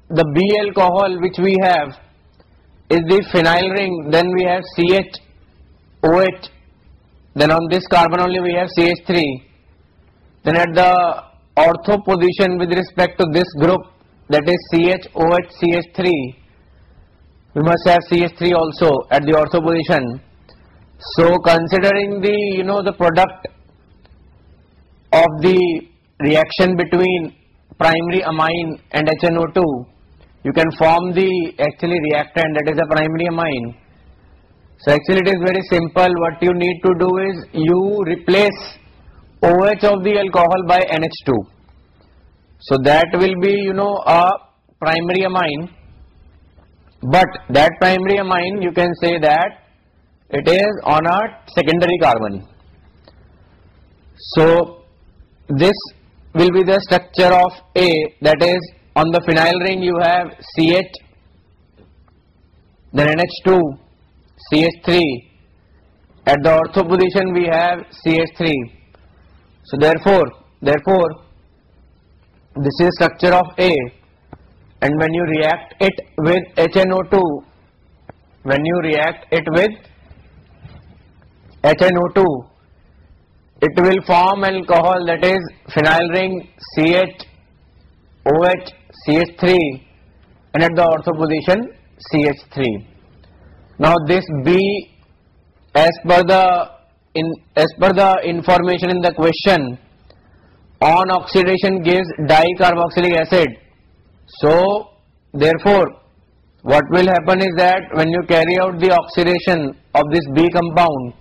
The B alcohol which we have is the phenyl ring, then we have CHOH, then on this carbon only we have CH3, then at the ortho position with respect to this group, that is CHOH CH3, we must have CH3 also at the ortho position. So considering the the product of the reaction between primary amine and HNO2, you can form the actually reactant, that is a primary amine. So actually it is very simple. What you need to do is you replace OH of the alcohol by NH2. So that will be a primary amine, but that primary amine you can say that it is on a secondary carbon. So this will be the structure of A, that is on the phenyl ring you have CH, then NH2, CH3, at the ortho position we have CH3. So therefore this is structure of A, and when you react it with HNO2, it will form alcohol, that is phenyl ring CHOH CH3, and at the ortho position CH3. Now this B, as per the information in the question, on oxidation gives dicarboxylic acid. So therefore what will happen is that when you carry out the oxidation of this B compound,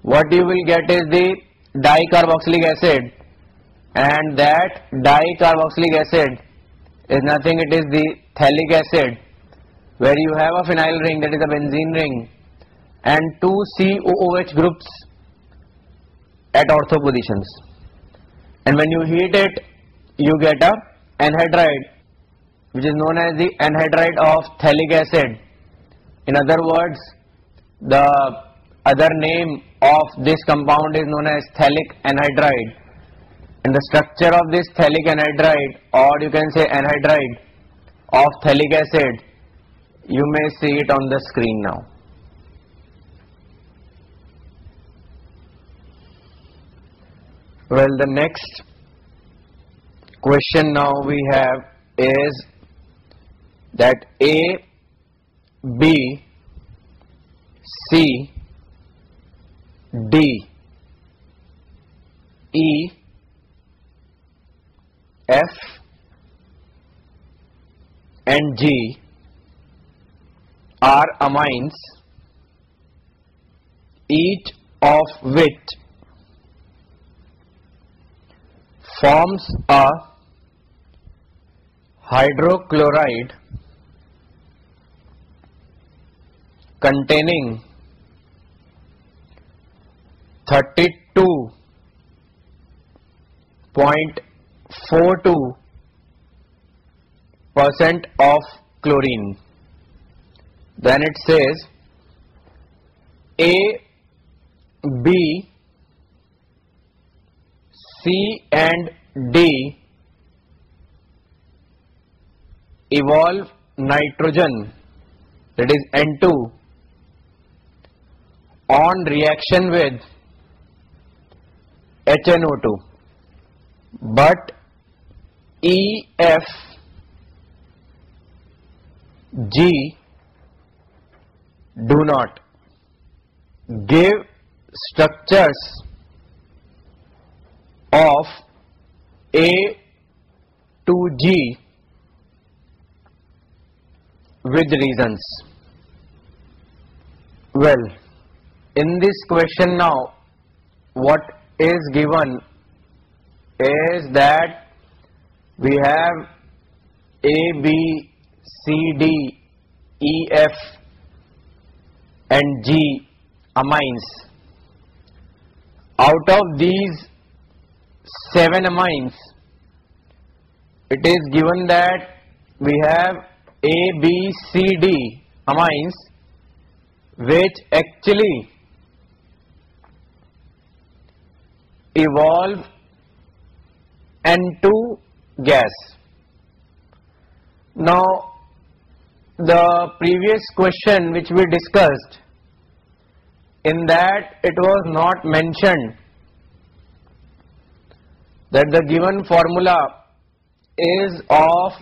what you will get is the dicarboxylic acid, and that dicarboxylic acid is nothing, it is the phthalic acid, where you have a phenyl ring, that is a benzene ring, and two COOH groups at ortho positions, and when you heat it you get a anhydride, which is known as the anhydride of phthalic acid. In other words, the other name of this compound is known as phthalic anhydride, and the structure of this phthalic anhydride, or you can say anhydride of phthalic acid, you may see it on the screen now. Well, the next question now we have is that A, B, C, D, E, F and G are amines, each of which forms a hydrochloride containing 32.42% of chlorine. Then it says A, B, C and D evolve nitrogen, that is N2, on reaction with HNO2, but E, F, G do not. Give structures of A to G with reasons. Well, in this question now, what is given is that we have A, B, C, D, E, F and G amines. Out of these 7 amines, it is given that we have A, B, C, D amines which actually evolve N2 gas. Now the previous question which we discussed, in that it was not mentioned that the given formula is of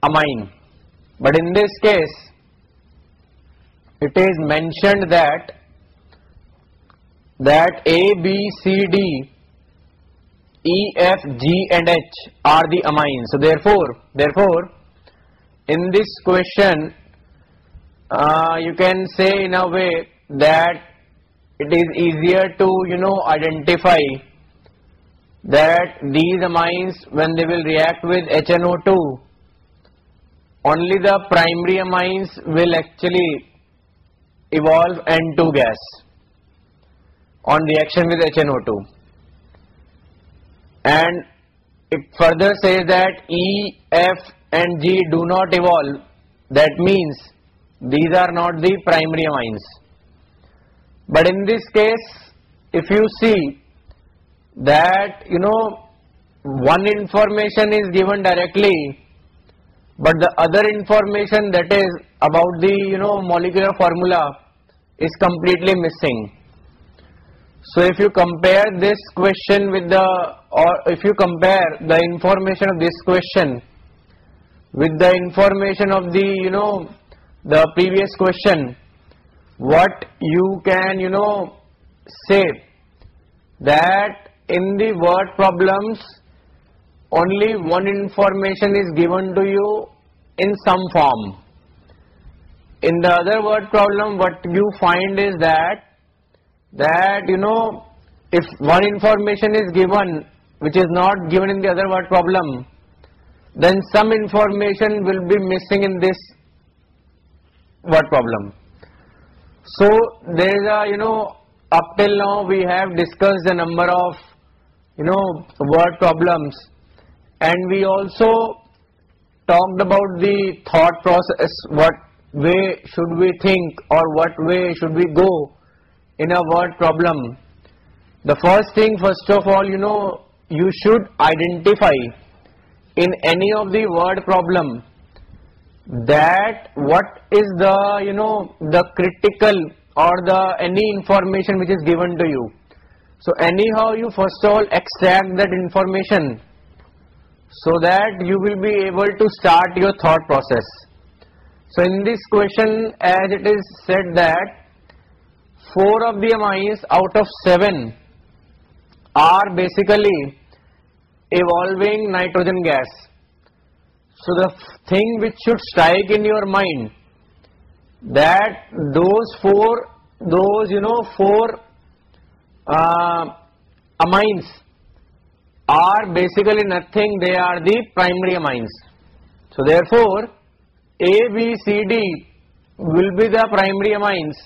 amine, but in this case it is mentioned that A, B, C, D, E, F, G and H are the amines. So therefore in this question you can say in a way that it is easier to identify that these amines, when they will react with HNO2, only the primary amines will actually evolve N2 gas on reaction with HNO2. And it further says that E, F and G do not evolve. That means these are not the primary amines. But in this case, if you see that one information is given directly, but the other information, that is about the molecular formula, is completely missing. So if you compare this question with if you compare the information of this question with the information of the previous question, what you can say that in the word problems only one information is given to you in some form. In the other word problem, what you find is that if one information is given which is not given in the other word problem, then some information will be missing in this word problem. So there is up till now we have discussed a number of word problems, and we also talked about the thought process, what way should we think or what way should we go in a word problem. The first thing, first of all, you should identify in any of the word problem that what is the critical or any information which is given to you. So anyhow you first of all extract that information so that you will be able to start your thought process. So in this question, as it is said that 4 of the amines out of 7 are basically evolving nitrogen gas. So the thing which should strike in your mind, that those four amines are basically nothing, they are the primary amines. So therefore A, B, C, D will be the primary amines,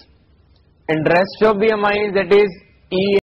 and rest of the amines, that is E,